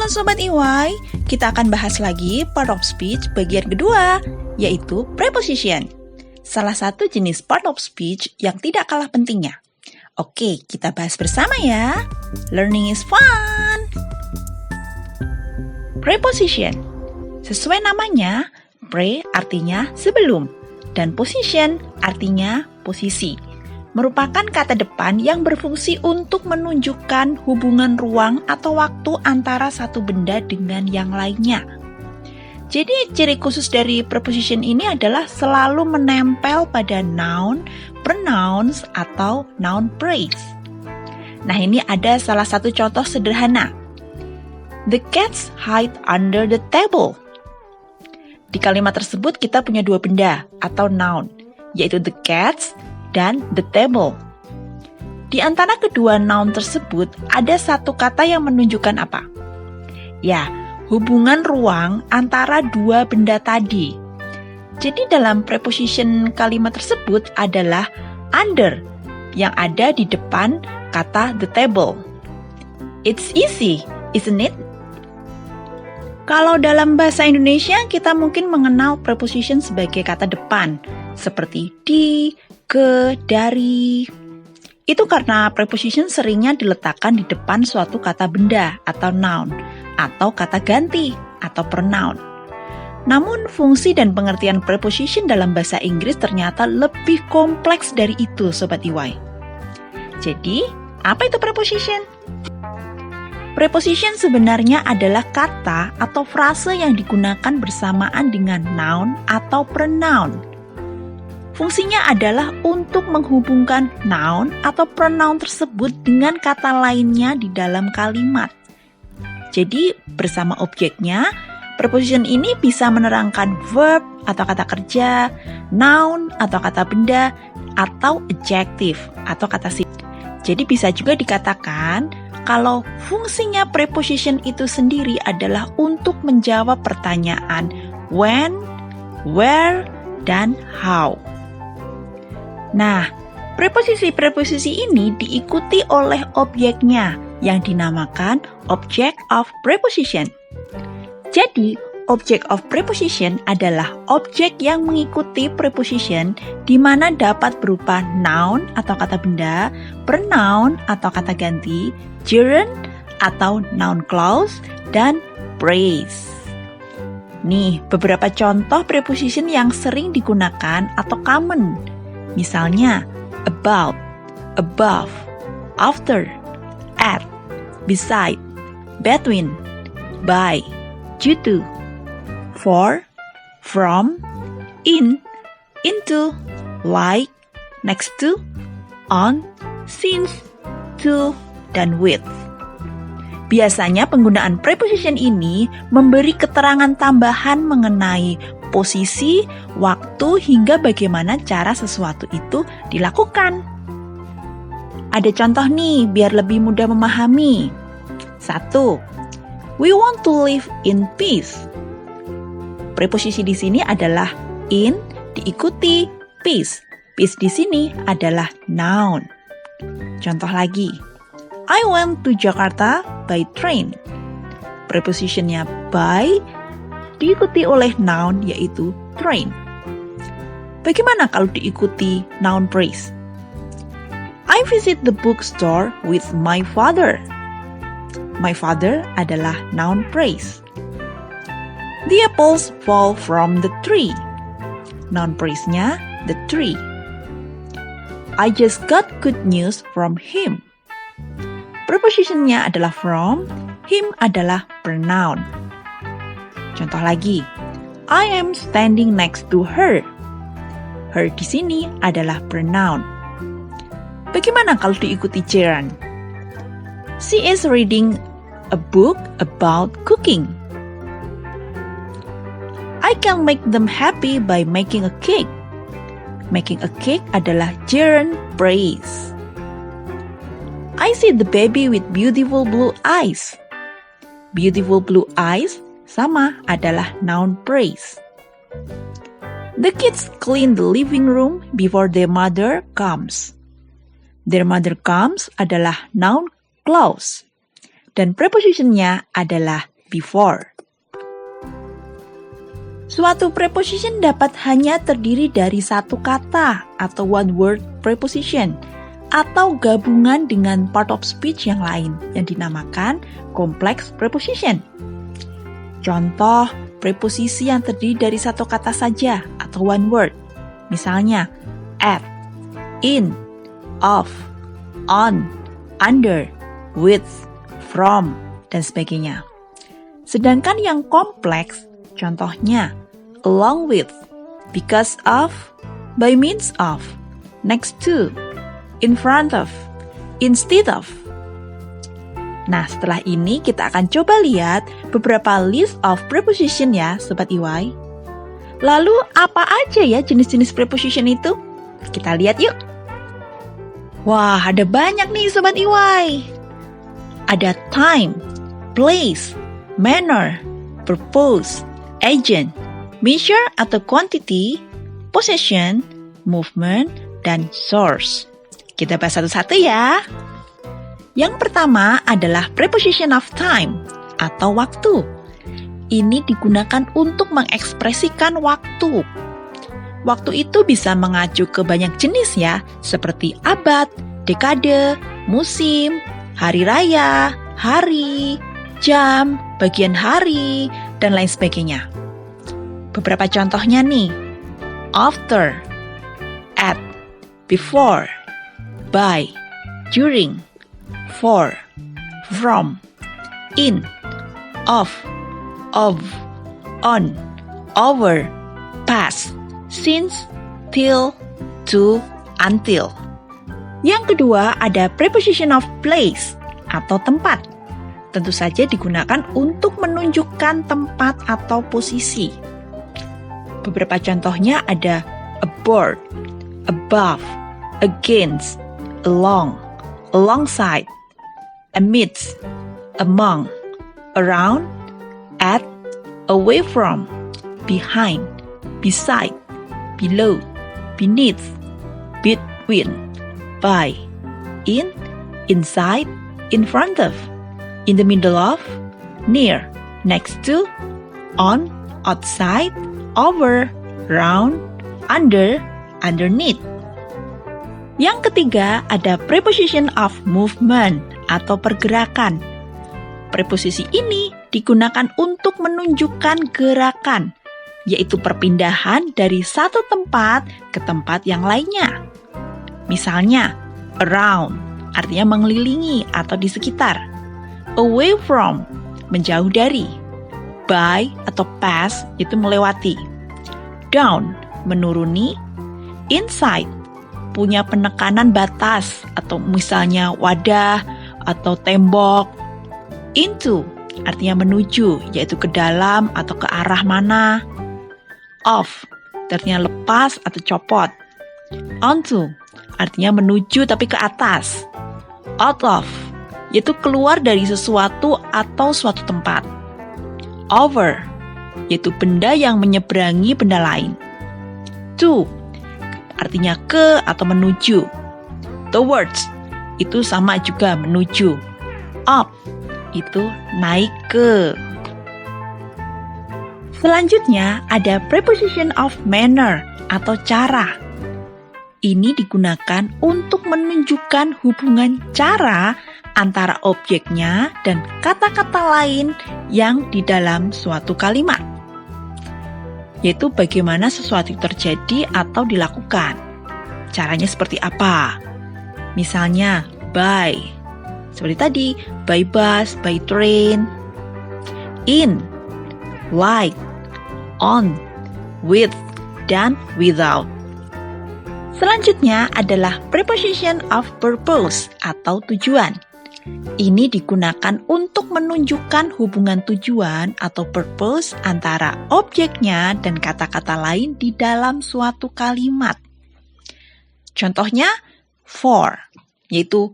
Halo Sobat EY, kita akan bahas lagi part of speech bagian kedua, yaitu preposition. Salah satu jenis part of speech yang tidak kalah pentingnya. Oke, kita bahas bersama ya. Learning is fun! Preposition. Sesuai namanya, pre artinya sebelum, dan position artinya posisi. Merupakan kata depan yang berfungsi untuk menunjukkan hubungan ruang atau waktu antara satu benda dengan yang lainnya. Jadi ciri khusus dari preposition ini adalah selalu menempel pada noun, pronouns, atau noun phrase. Nah, ini ada salah satu contoh sederhana. The cats hide under the table. Di kalimat tersebut kita punya dua benda atau noun, yaitu the cats dan the table. Di antara kedua noun tersebut ada satu kata yang menunjukkan apa? Ya, hubungan ruang antara dua benda tadi. Jadi dalam preposition kalimat tersebut adalah under yang ada di depan kata the table. It's easy, isn't it? Kalau dalam bahasa Indonesia kita mungkin mengenal preposition sebagai kata depan, seperti di, ke, dari. Itu karena preposition seringnya diletakkan di depan suatu kata benda atau noun, atau kata ganti atau pronoun. Namun fungsi dan pengertian preposition dalam bahasa Inggris ternyata lebih kompleks dari itu, Sobat EY. Jadi, apa itu preposition? Preposition sebenarnya adalah kata atau frase yang digunakan bersamaan dengan noun atau pronoun. Fungsinya adalah untuk menghubungkan noun atau pronoun tersebut dengan kata lainnya di dalam kalimat. Jadi, bersama objeknya, preposition ini bisa menerangkan verb atau kata kerja, noun atau kata benda, atau adjective atau kata sifat. Jadi bisa juga dikatakan kalau fungsinya preposition itu sendiri adalah untuk menjawab pertanyaan when, where, dan how. Nah, preposisi-preposisi ini diikuti oleh objeknya yang dinamakan object of preposition. Jadi, object of preposition adalah objek yang mengikuti preposition di mana dapat berupa noun atau kata benda, pronoun atau kata ganti, gerund atau noun clause, dan phrase. Nih, beberapa contoh preposition yang sering digunakan atau common. Misalnya, about, above, after, at, beside, between, by, due to, for, from, in, into, like, next to, on, since, to, dan with. Biasanya penggunaan preposition ini memberi keterangan tambahan mengenai posisi, waktu, hingga bagaimana cara sesuatu itu dilakukan. Ada contoh nih biar lebih mudah memahami. 1. We want to live in peace. Preposisi di sini adalah in diikuti peace. Peace di sini adalah noun. Contoh lagi. I went to Jakarta by train. Prepositionnya by diikuti oleh noun yaitu train. Bagaimana kalau diikuti noun phrase? I visit the bookstore with my father. My father adalah noun phrase. The apples fall from the tree. Noun phrase-nya the tree. I just got good news from him. Prepositionnya adalah from, him adalah pronoun. Contoh lagi, I am standing next to her. Her di sini adalah pronoun. Bagaimana kalau diikuti gerund? She is reading a book about cooking. I can make them happy by making a cake. Making a cake adalah gerund phrase. I see the baby with beautiful blue eyes. Beautiful blue eyes sama adalah noun phrase. The kids clean the living room before their mother comes. Their mother comes adalah noun clause. Dan prepositionnya adalah before. Suatu preposition dapat hanya terdiri dari satu kata atau one word preposition atau gabungan dengan part of speech yang lain yang dinamakan complex preposition. Contoh preposisi yang terdiri dari satu kata saja atau one word. Misalnya at, in, of, on, under, with, from, dan sebagainya. Sedangkan yang kompleks, contohnya along with, because of, by means of, next to, in front of, instead of. Nah, setelah ini kita akan coba lihat beberapa list of preposition ya, Sobat EY. Lalu apa aja ya jenis-jenis preposition itu? Kita lihat yuk. Wah, ada banyak nih Sobat EY. Ada time, place, manner, purpose, agent, measure atau quantity, possession, movement, dan source. Kita bahas satu-satu ya. Yang pertama adalah preposition of time atau waktu. Ini digunakan untuk mengekspresikan waktu. Waktu itu bisa mengacu ke banyak jenis ya, seperti abad, dekade, musim, hari raya, hari, jam, bagian hari, dan lain sebagainya. Beberapa contohnya nih, after, at, before, by, during, for, from, in, of, on, over, past, since, till, to, until. Yang kedua ada preposition of place atau tempat. Tentu saja digunakan untuk menunjukkan tempat atau posisi. Beberapa contohnya ada aboard, above, against, along, alongside, amidst, among, around, at, away from, behind, beside, below, beneath, between, by, in, inside, in front of, in the middle of, near, next to, on, outside, over, round, under, underneath. Yang ketiga ada preposition of movement atau pergerakan. Preposisi ini digunakan untuk menunjukkan gerakan, yaitu perpindahan dari satu tempat ke tempat yang lainnya. Misalnya, around artinya mengelilingi atau di sekitar. Away from, menjauh dari. By atau pass itu melewati. Down, menuruni. Inside, punya penekanan batas atau misalnya wadah atau tembok. Into, artinya menuju, yaitu ke dalam atau ke arah mana. Off, artinya lepas atau copot. Onto, artinya menuju tapi ke atas. Out of, yaitu keluar dari sesuatu atau suatu tempat. Over, yaitu benda yang menyeberangi benda lain. To, artinya ke atau menuju. Towards, itu sama juga menuju. Up, itu naik ke. Selanjutnya ada preposition of manner atau cara. Ini digunakan untuk menunjukkan hubungan cara antara objeknya dan kata-kata lain yang di dalam suatu kalimat, yaitu bagaimana sesuatu terjadi atau dilakukan. Caranya seperti apa? Misalnya, by. Seperti tadi, by bus, by train. In, like, on, with, dan without. Selanjutnya adalah preposition of purpose atau tujuan. Ini digunakan untuk menunjukkan hubungan tujuan atau purpose antara objeknya dan kata-kata lain di dalam suatu kalimat. Contohnya, for, yaitu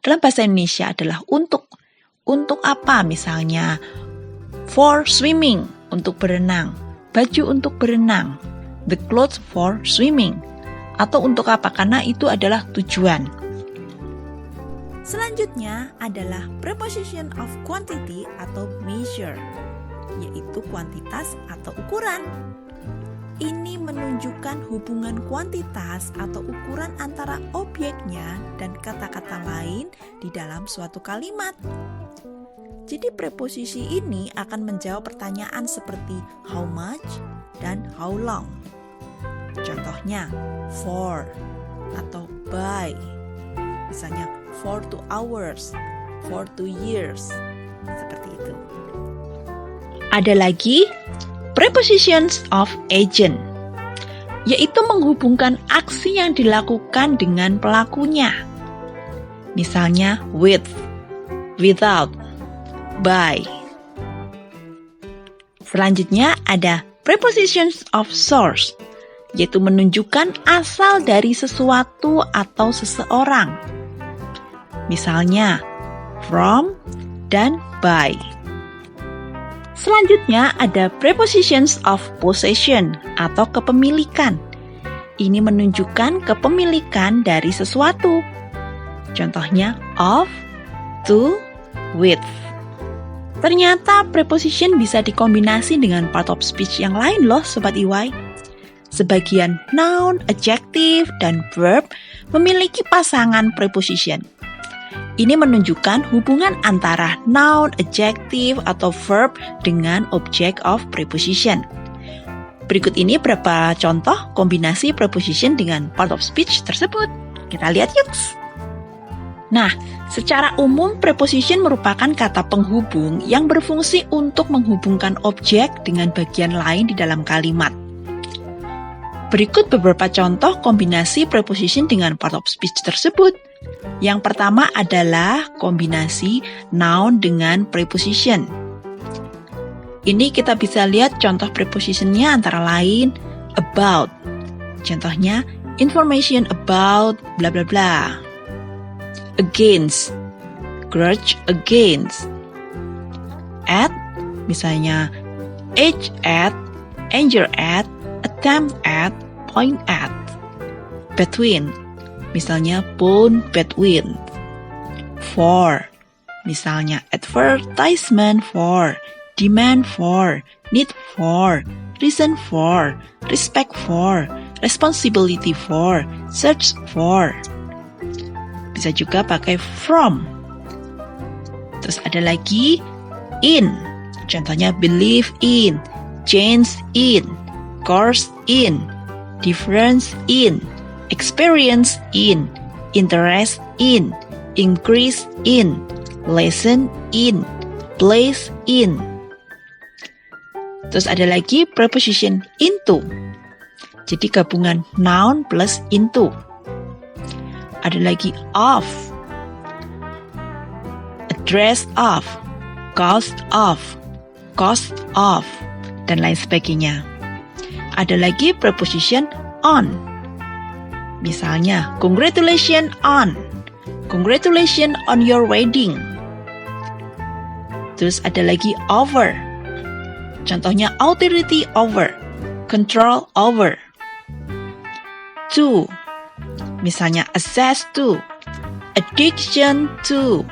dalam bahasa Indonesia adalah untuk. Untuk apa? Misalnya, for swimming, untuk berenang. Baju untuk berenang. The clothes for swimming. Atau untuk apa? Karena itu adalah tujuan. Selanjutnya adalah preposition of quantity atau measure, yaitu kuantitas atau ukuran. Ini menunjukkan hubungan kuantitas atau ukuran antara objeknya dan kata-kata lain di dalam suatu kalimat. Jadi preposisi ini akan menjawab pertanyaan seperti how much dan how long. Contohnya for atau by. Misalnya for 2 hours, for 2 years. Seperti itu. Ada lagi prepositions of agent, yaitu menghubungkan aksi yang dilakukan dengan pelakunya. Misalnya with, without, by. Selanjutnya ada prepositions of source, yaitu menunjukkan asal dari sesuatu atau seseorang. Misalnya from dan by. Selanjutnya ada prepositions of possession atau kepemilikan. Ini menunjukkan kepemilikan dari sesuatu. Contohnya of, to, with. Ternyata preposition bisa dikombinasi dengan part of speech yang lain loh Sobat EY. Sebagian noun, adjective, dan verb memiliki pasangan preposition. Ini menunjukkan hubungan antara noun, adjective, atau verb dengan object of preposition. Berikut ini beberapa contoh kombinasi preposition dengan part of speech tersebut. Kita lihat yuk. Nah, secara umum preposition merupakan kata penghubung yang berfungsi untuk menghubungkan objek dengan bagian lain di dalam kalimat. Berikut beberapa contoh kombinasi preposition dengan part of speech tersebut. Yang pertama adalah kombinasi noun dengan preposition. Ini kita bisa lihat contoh prepositionnya antara lain about. Contohnya information about bla bla bla. Against, grudge against. At, misalnya age at, anger at, attempt at, point at. Between, misalnya bone between. For, misalnya advertisement for, demand for, need for, reason for, respect for, responsibility for, search for. Bisa juga pakai from. Terus ada lagi in. Contohnya believe in, change in, course in, difference in, experience in, interest in, increase in, lesson in, place in. Terus ada lagi preposition into. Jadi gabungan noun plus into. Ada lagi of, address of, cost of, dan lain sebagainya. Ada lagi preposition on. Misalnya, congratulations on your wedding. Terus ada lagi over. Contohnya authority over, control over. To, misalnya access to, addiction to,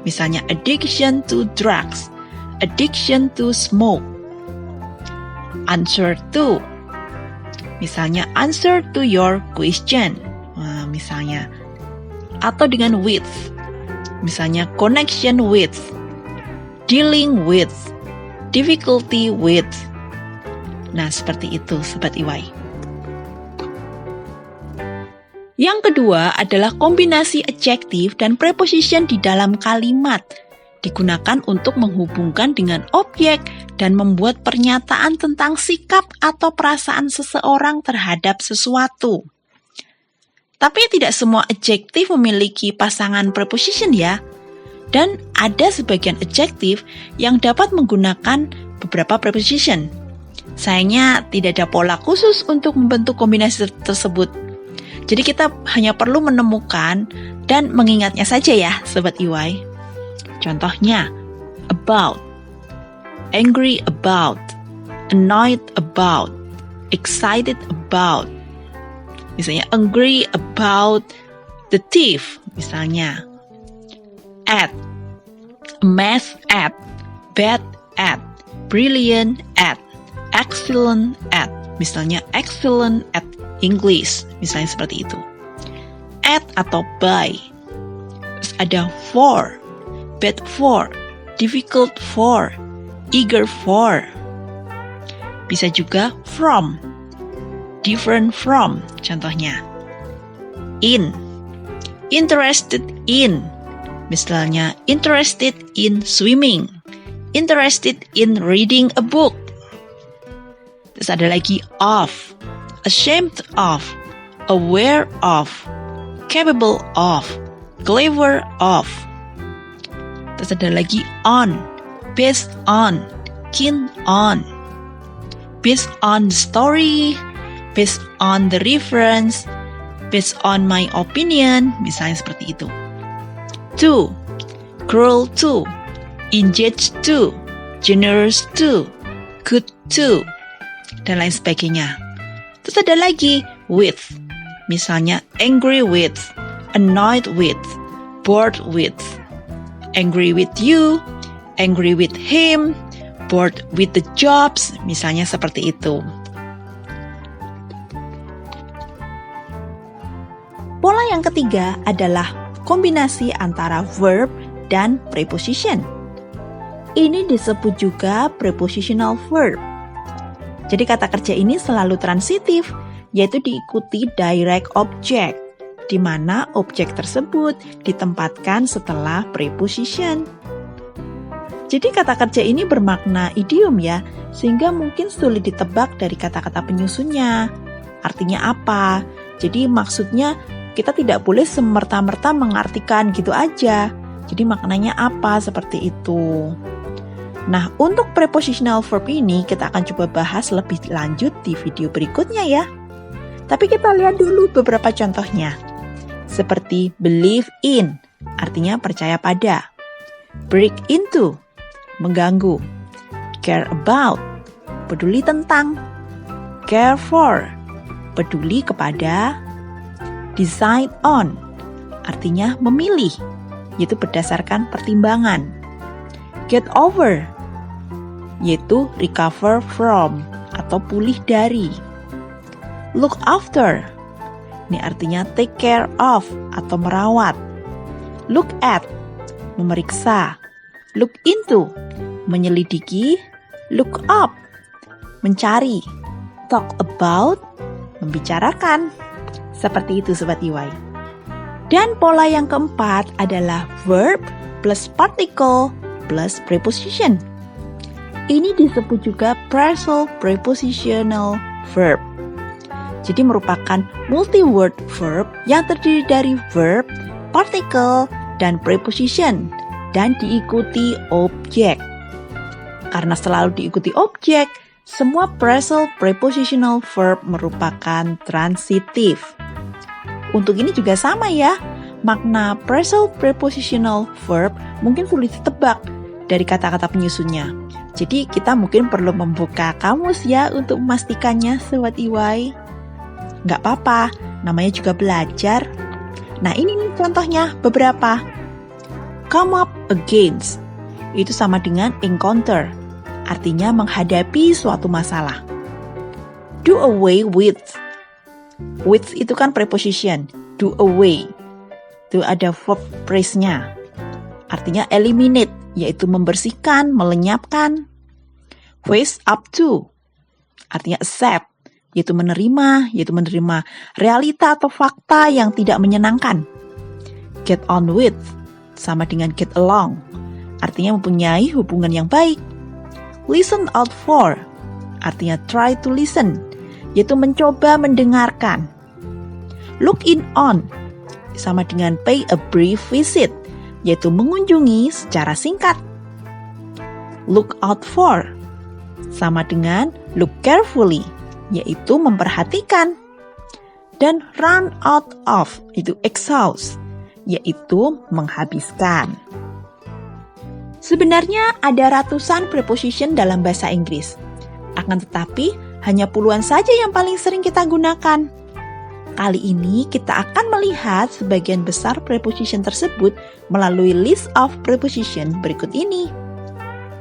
misalnya addiction to drugs, addiction to smoke. Answer to, misalnya answer to your question, misalnya. Atau dengan with, misalnya connection with, dealing with, difficulty with. Nah, seperti itu Sobat EY. Yang kedua adalah kombinasi adjective dan preposition di dalam kalimat. Digunakan untuk menghubungkan dengan objek dan membuat pernyataan tentang sikap atau perasaan seseorang terhadap sesuatu. Tapi tidak semua adjective memiliki pasangan preposition ya. Dan ada sebagian adjective yang dapat menggunakan beberapa preposition. Sayangnya tidak ada pola khusus untuk membentuk kombinasi tersebut. Jadi kita hanya perlu menemukan dan mengingatnya saja ya Sobat EY. Contohnya, about, angry about, annoyed about, excited about. Misalnya angry about the thief, misalnya. at, math at, bad at, brilliant at, excellent at. Misalnya excellent at English, misalnya seperti itu. At atau by. Terus ada for, bad for, difficult for, eager for. Bisa juga from, different from, contohnya. In, interested in, misalnya interested in swimming, interested in reading a book. Terus ada lagi of, ashamed of, aware of, capable of, clever of. Terus ada lagi on, based on, keen on, based on the story, based on the reference, based on my opinion, misalnya seperti itu. To, cruel to, engaged to, generous to, good to, dan lain sebagainya. Terus ada lagi with, misalnya angry with, annoyed with, bored with, angry with you, angry with him, bored with the jobs, misalnya seperti itu. Pola yang ketiga adalah kombinasi antara verb dan preposition. Ini disebut juga prepositional verb. Jadi kata kerja ini selalu transitif, yaitu diikuti direct object, di mana objek tersebut ditempatkan setelah preposition. Jadi kata kerja ini bermakna idiom ya, sehingga mungkin sulit ditebak dari kata-kata penyusunnya. Artinya apa? Jadi maksudnya kita tidak boleh semerta-merta mengartikan gitu aja. Jadi maknanya apa seperti itu. Nah, untuk prepositional verb ini kita akan coba bahas lebih lanjut di video berikutnya ya. Tapi kita lihat dulu beberapa contohnya. Seperti believe in, artinya percaya pada. Break into, mengganggu. Care about, peduli tentang. Care for, peduli kepada. Decide on, artinya memilih, yaitu berdasarkan pertimbangan. Get over, yaitu recover from, atau pulih dari. Look after, ini artinya take care of, atau merawat. Look at, memeriksa. Look into, menyelidiki. Look up, mencari. Talk about, membicarakan. Seperti itu Sobat EY. Dan pola yang keempat adalah verb plus particle plus preposition. Ini disebut juga phrasal prepositional verb. Jadi merupakan multi-word verb yang terdiri dari verb, particle, dan preposition, dan diikuti objek. Karena selalu diikuti objek, semua phrasal prepositional verb merupakan transitif. Untuk ini juga sama ya, makna phrasal prepositional verb mungkin sulit ditebak dari kata-kata penyusunnya. Jadi kita mungkin perlu membuka kamus ya untuk memastikannya Sobat EY. Nggak apa-apa, namanya juga belajar. Nah ini nih contohnya beberapa. Come up against, itu sama dengan encounter, artinya menghadapi suatu masalah. Do away with itu kan preposition. Do away, itu ada verb phrase-nya, artinya eliminate, yaitu membersihkan, melenyapkan. Face up to, artinya accept, yaitu menerima realita atau fakta yang tidak menyenangkan. Get on with, sama dengan get along, artinya mempunyai hubungan yang baik. Listen out for, artinya try to listen, yaitu mencoba mendengarkan. Look in on, sama dengan pay a brief visit, yaitu mengunjungi secara singkat. Look out for, sama dengan look carefully, yaitu memperhatikan. Dan run out of, itu exhaust, yaitu menghabiskan. Sebenarnya ada ratusan preposition dalam bahasa Inggris. Akan tetapi, hanya puluhan saja yang paling sering kita gunakan. Kali ini kita akan melihat sebagian besar preposition tersebut melalui list of preposition berikut ini.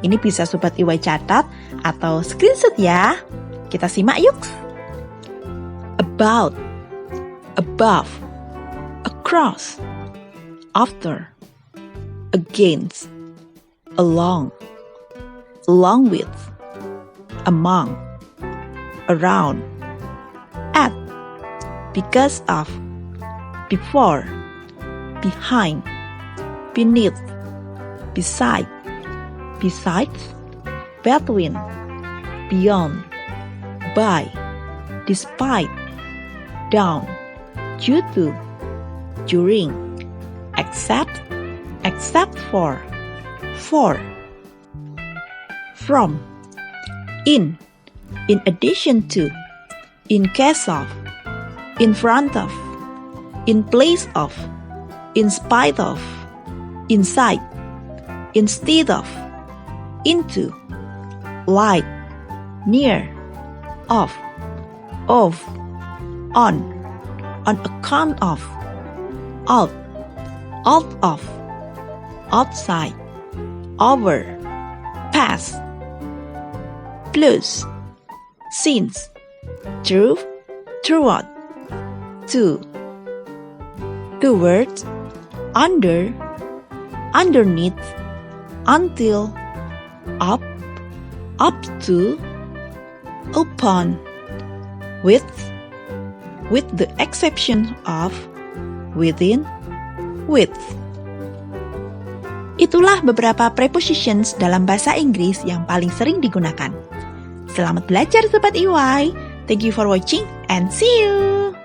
Ini bisa Sobat IY catat atau screenshot ya. Kita simak yuk. About, above, across, after, against, along, along with, among, around, at, because of, before, behind, beneath, beside, besides, between, beyond, by, despite, down, due to, during, except for, from, in addition to, in case of, in front of, in place of, in spite of, inside, instead of, into, like, near, of, on account of, out of, outside, over, past, plus, since, through, throughout, to, towards, under, underneath, until, up to, upon, with the exception of, within, with. Itulah beberapa prepositions dalam bahasa Inggris yang paling sering digunakan. Selamat belajar Sobat IY. Thank you for watching and see you.